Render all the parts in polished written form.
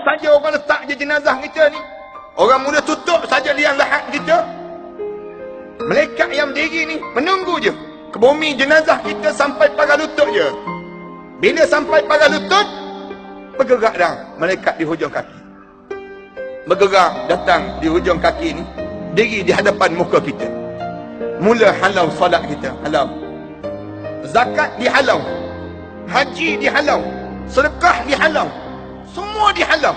saja orang letak je jenazah kita ni, orang mula tutup saja liang lahat kita, malaikat yang berdiri ni menunggu je ke bumi jenazah kita sampai pagar lutut je. Bila sampai pagar lutut, bergerak dah malaikat di hujung kaki, bergerak datang di hujung kaki ni, diri di hadapan muka kita, mula halau solat kita, halau zakat dihalau, haji dihalau, sedekah dihalau, semua dihalau.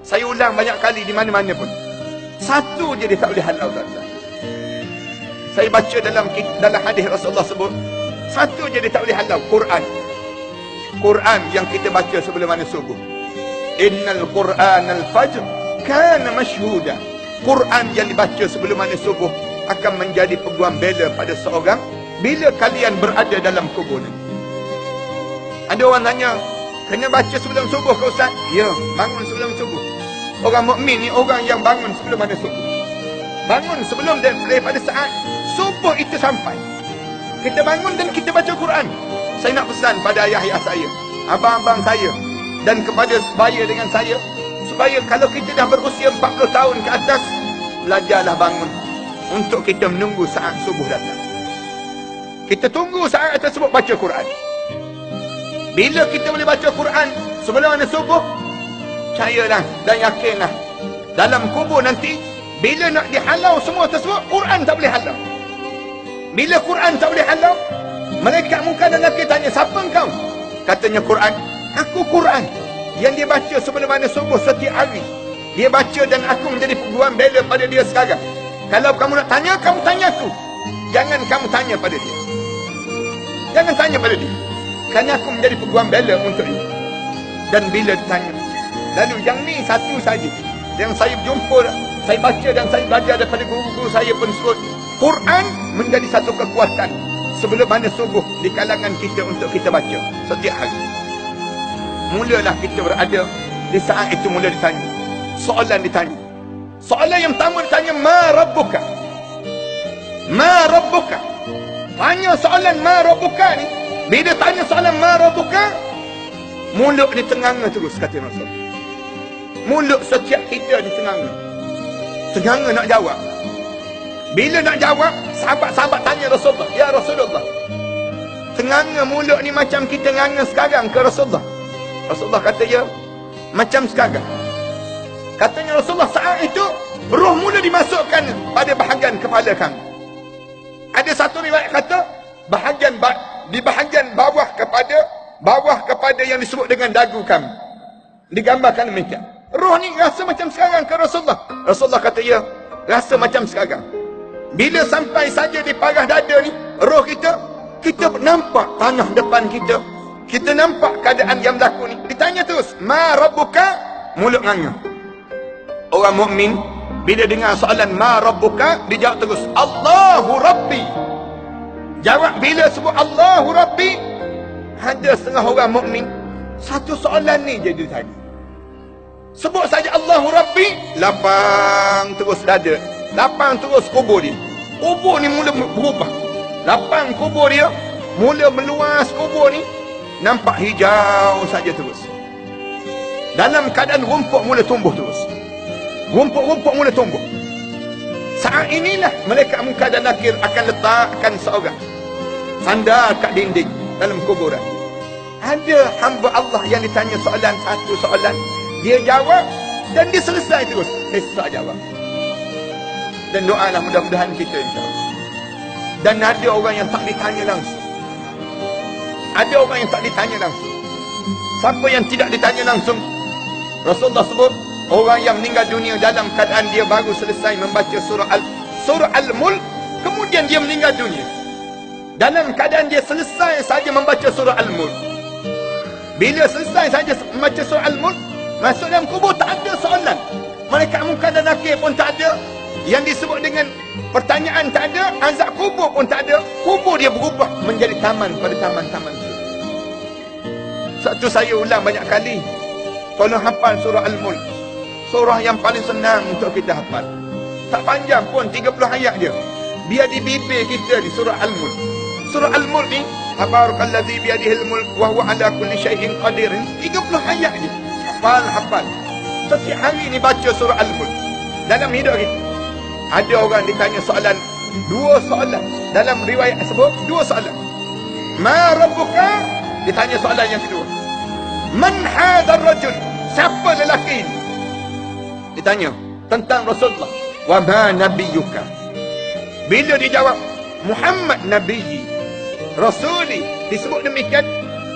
Saya ulang banyak kali di mana-mana pun, satu je dia tak boleh halau, tuan-tuan. Saya baca dalam hadis Rasulullah sebut, satu je dia tak boleh halau, Quran. Quran yang kita baca sebelum mana subuh. Innal Quran al-fajr kana mashhuda. Quran yang dibaca sebelum mana subuh akan menjadi peguam bela pada seorang bila kalian berada dalam kubur ni. Ada orang tanya, kena baca sebelum subuh ke Ustaz? Ya, bangun sebelum subuh. Orang mukmin ni orang yang bangun sebelum mana subuh. Bangun sebelum daripada saat subuh itu sampai, kita bangun dan kita baca Quran. Saya nak pesan pada ayah-ayah saya, abang-abang saya, dan kepada sebaya dengan saya, supaya kalau kita dah berusia 40 tahun ke atas, belajarlah bangun untuk kita menunggu saat subuh datang. Kita tunggu saat tersebut baca Quran. Bila kita boleh baca Quran sebelum mana subuh, percayalah dan yakinlah, dalam kubur nanti bila nak dihalau semua tersebut, Quran tak boleh halau. Bila Quran tak boleh halau, malaikat muka dan nakir tanya, siapa engkau? Katanya Quran. Aku Quran yang dia baca sebelum mana subuh setiap hari. Dia baca dan aku menjadi peguam bela pada dia sekarang. Kalau kamu nak tanya, kamu tanya aku. Jangan kamu tanya pada dia. Jangan tanya pada dia. Kerana aku menjadi peguam bela untuk dia. Dan bila ditanya, lalu yang ni satu saja yang saya jumpa, saya baca dan saya belajar daripada guru-guru saya pun sebut, Quran menjadi satu kekuatan sebelum mana subuh di kalangan kita untuk kita baca setiap hari. Mulalah kita berada di saat itu, mula ditanya soalan, ditanya soalan yang pertama, ditanya ma rabbuka, ma rabbuka. Tanya soalan ma rabbuka ni, bila tanya soalan ma rabbuka, mulut ni tenganga terus, kata Rasul. Mulut setiap kita ni tenganga nak jawab. Bila nak jawab, sahabat-sahabat tanya Rasulullah, ya Rasulullah, tenganga mulut ni macam kita nganga sekarang ke Rasulullah? Rasulullah kata, ya, macam sekarang. Katanya Rasulullah, saat itu roh mula dimasukkan pada bahagian kepala kami. Ada satu riwayat kata di bahagian bawah kepada yang disebut dengan dagu kami, digambarkan demikian. Roh ni rasa macam sekarang ke Rasulullah? Rasulullah kata, ya, rasa macam sekarang. Bila sampai saja di paras dada ni, roh kita nampak tanah depan kita, kita nampak keadaan yang berlaku ni. Ditanya terus, ma rabbuka, mulut nganga. Orang mukmin bila dengar soalan ma rabbuka, dijawab terus Allahu Rabbi. Jawab bila sebut Allahu Rabbi, ada setengah orang mukmin satu soalan ni je ditanya. Sebut saja Allahu Rabbi, lapang terus dada, lapang terus kubur dia. Kubur ni mula berubah, lapang kubur dia, mula meluas kubur ni, nampak hijau saja terus. Dalam keadaan rumput mula tumbuh terus, rumput-rumput mula tumbuh. Saat inilah malaikat munkar dan nakir akan letakkan seorang sandar kat dinding dalam kuburan. Ada hamba Allah yang ditanya soalan, satu soalan, dia jawab dan dia selesai terus, selesai jawab. Dan doalah mudah-mudahan kita, insyaAllah. Dan ada orang yang tak ditanya langsung, ada orang yang tak ditanya langsung. Siapa yang tidak ditanya langsung? Rasulullah sebut, orang yang meninggal dunia dalam keadaan dia baru selesai membaca surah Al-Mulk, kemudian dia meninggal dunia dalam keadaan dia selesai saja membaca surah Al-Mulk. Bila selesai saja membaca surah Al-Mulk, masuk dalam kubur, tak ada soalan. Malaikat munkar dan nakir pun tak ada, yang disebut dengan pertanyaan tak ada, azab kubur pun tak ada. Kubur dia berubah menjadi taman pada taman-taman itu. Satu saya ulang banyak kali, tolong hafal surah Al-Mulk. Surah yang paling senang untuk kita hafal. Tak panjang pun, 30 ayat dia. Biar di bibir kita di surah Al-Mulk. Surah Al-Mulk ni, Tabarakalladzi biyadihil mulk wa huwa ala kulli syai'in qadir. 30 ayat je. Hafal. setiap hari ni baca surah Al-Mulk dalam hidup kita. Ada orang ditanya soalan, dua soalan dalam riwayat tersebut, dua soalan. Ma rabbuka? Ditanya soalan yang kedua. Man hadzal rajul? Siapa lelaki ini? Ditanya tentang Rasulullah. Wa ma nabiyyuka? Bila dijawab Muhammad nabiyyi, rasuli, disebut demikian.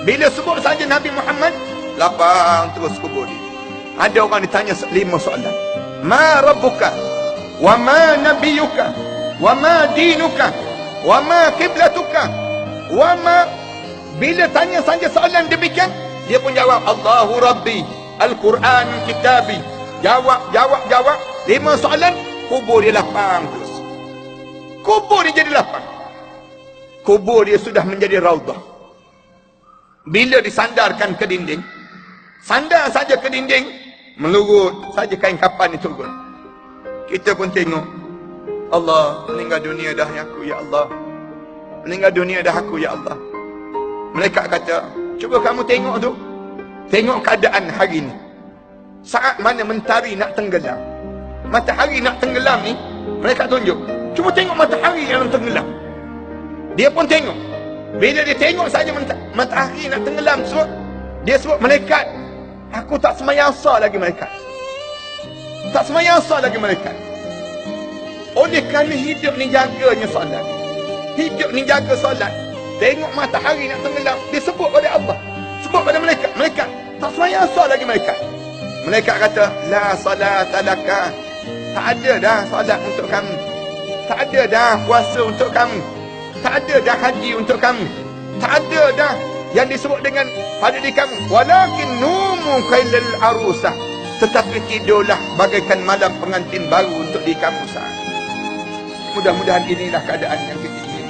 Bila sebut saja Nabi Muhammad, lapang terus kubur dia. Ada orang ditanya 5 soalan. Ma rabbuka? Wa ma nabiyyuka? Wa ma dinuka? Wa ma qiblatuka? Wa ma... Bila tanya saja soalan demikian, dia pun jawab Allahu Rabbi, Al-Quran Kitabi. Jawab 5 soalan, kubur dia lapang terus. Kubur dia jadi lapang. Kubur dia sudah menjadi raudhah. Bila disandarkan ke dinding, sandar saja ke dinding, melurut saja kain kapan itu turun. Kita pun tengok, Allah, meninggal dunia dah aku ya Allah. Meninggal dunia dah aku ya Allah. Mereka kata, cuba kamu tengok tu. Tengok keadaan hari ni. Saat mana mentari nak tenggelam, matahari nak tenggelam ni, mereka tunjuk. Cuba tengok matahari yang tenggelam. Dia pun tengok. Bila dia tengok saja matahari nak tenggelam, dia sebut malaikat, aku tak semayang asar lagi malaikat. Tak semayang asar lagi malaikat. Oleh kerana hidup ni jaganya solat. Hidup ni jaga solat. Tengok matahari nak tenggelam, dia sebut pada Allah, sebut pada malaikat. Malaikat tak semayang asar lagi malaikat. Malaikat kata, la salata laka. Tak ada dah solat untuk kamu. Tak ada dah puasa untuk kamu. Tak ada dah haji untuk kamu. Tak ada dah yang disebut dengan pada diri kamu. Walakin numu kailal arusah. Tetapi tidurlah bagaikan malam pengantin baru untuk diri kamu saat. Mudah-mudahan inilah keadaan yang kita ingin.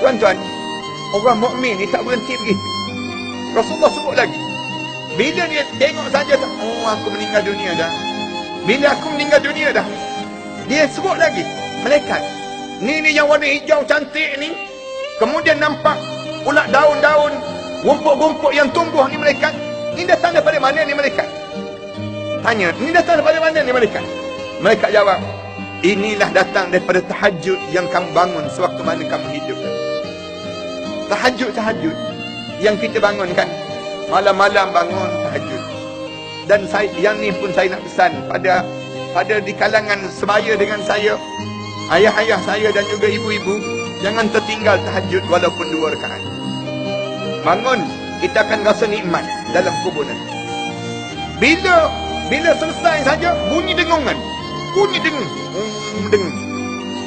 Tuan-tuan, orang mukmin ni tak berhenti begitu. Rasulullah sebut lagi. Bila dia tengok saja, oh aku meninggal dunia dah. Bila aku meninggal dunia dah, dia sebut lagi, malaikat, ni yang warna hijau cantik ni, kemudian nampak pula daun-daun, rumput-rumput yang tumbuh ni malaikat. Ni datang daripada mana ni malaikat? Tanya, ni datang daripada mana ni malaikat? Malaikat jawab, inilah datang daripada tahajud yang kamu bangun sewaktu mana kamu hidup. Tahajud yang kita bangunkan. Malam-malam bangun tahajud. Dan saya, yang ni pun saya nak pesan pada di kalangan sebaya dengan saya, ayah-ayah saya dan juga ibu-ibu, jangan tertinggal tahajud walaupun 2 rakaat. Bangun, kita akan rasa nikmat dalam kubur nanti. Bila selesai saja, bunyi dengungan. Bunyi dengung.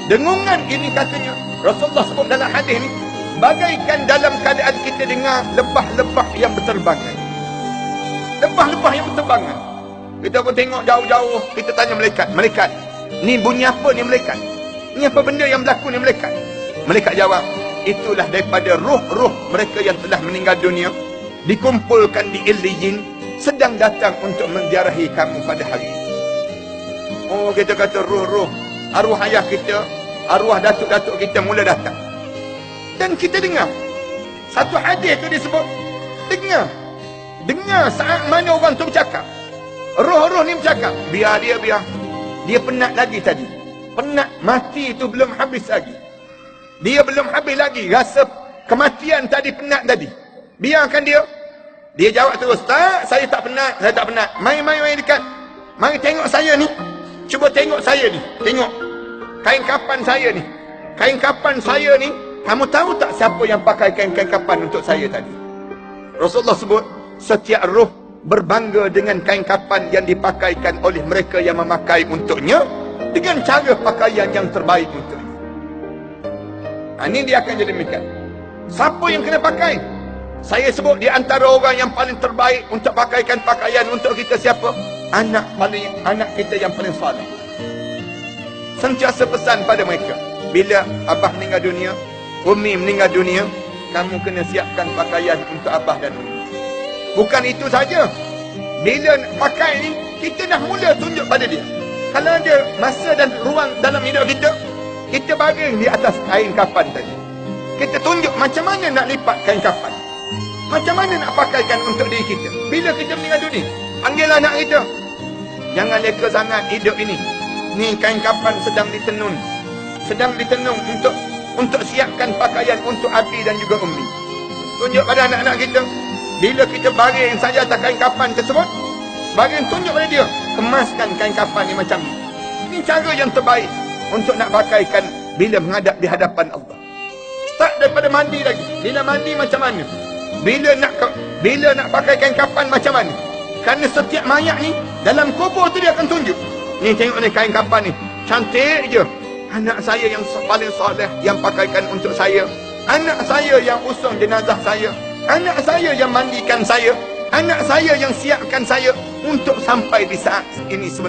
Dengungan ini katanya, Rasulullah sebut dalam hadis ni, bagaikan dalam keadaan kita dengar lebah-lebah yang berterbangan. Lebah-lebah yang berterbangan. Kita pun tengok jauh-jauh, kita tanya malaikat, malaikat, ni bunyi apa ni malaikat? Ni apa benda yang berlaku ni malaikat? Malaikat jawab, itulah daripada roh-roh mereka yang telah meninggal dunia, dikumpulkan di Illiyin, sedang datang untuk menziarahi kamu pada hari ini. Oh, kita kata roh-roh, arwah ayah kita, arwah datuk-datuk kita mula datang. Dan kita dengar satu hadis tu disebut, dengar saat mana orang tu bercakap, roh-roh ni bercakap, biar dia penat lagi tadi, penat, mati tu belum habis lagi, dia belum habis lagi rasa kematian tadi, penat tadi, biarkan dia jawab terus, tak, saya tak penat, mari dekat, mari tengok saya ni, cuba tengok saya ni, tengok kain kapan saya ni. Kamu tahu tak siapa yang pakai kain kapan untuk saya tadi? Rasulullah sebut, setiap roh berbangga dengan kain kapan yang dipakaikan oleh mereka yang memakai untuknya, dengan cara pakaian yang terbaik untuknya. Ini dia akan jadi demikian. Siapa yang kena pakai? Saya sebut di antara orang yang paling terbaik untuk pakaikan pakaian untuk kita siapa? Anak kita yang paling saleh. Sentiasa pesan pada mereka, bila abah meninggal dunia, Umi meninggal dunia, kamu kena siapkan pakaian untuk abah dan umi. Bukan itu saja. Bila pakai ni, kita dah mula tunjuk pada dia. Kalau ada masa dan ruang dalam hidup kita, kita baring di atas kain kapan tadi. Kita tunjuk macam mana nak lipat kain kapan, macam mana nak pakaikan untuk diri kita. Bila kita meninggal dunia, inilah nak kita. Jangan leka sangat hidup ini. Ni kain kapan sedang ditenun. Sedang ditenun untuk siapkan pakaian untuk abi dan juga umi. Tunjuk pada anak-anak kita. Bila kita baring saja atas kain kapan tersebut, baring tunjuk pada dia. Kemaskan kain kapan ni macam ni. Ini cara yang terbaik untuk nak pakaikan bila menghadap di hadapan Allah. Start daripada mandi lagi. Bila mandi macam mana? Bila nak pakai kain kapan macam mana? Kerana setiap mayat ni dalam kubur tu dia akan tunjuk. Ni tengok ni kain kapan ni. Cantik je. Anak saya yang paling soleh yang pakaikan untuk saya. Anak saya yang usung jenazah saya. Anak saya yang mandikan saya. Anak saya yang siapkan saya untuk sampai di saat ini sebenarnya.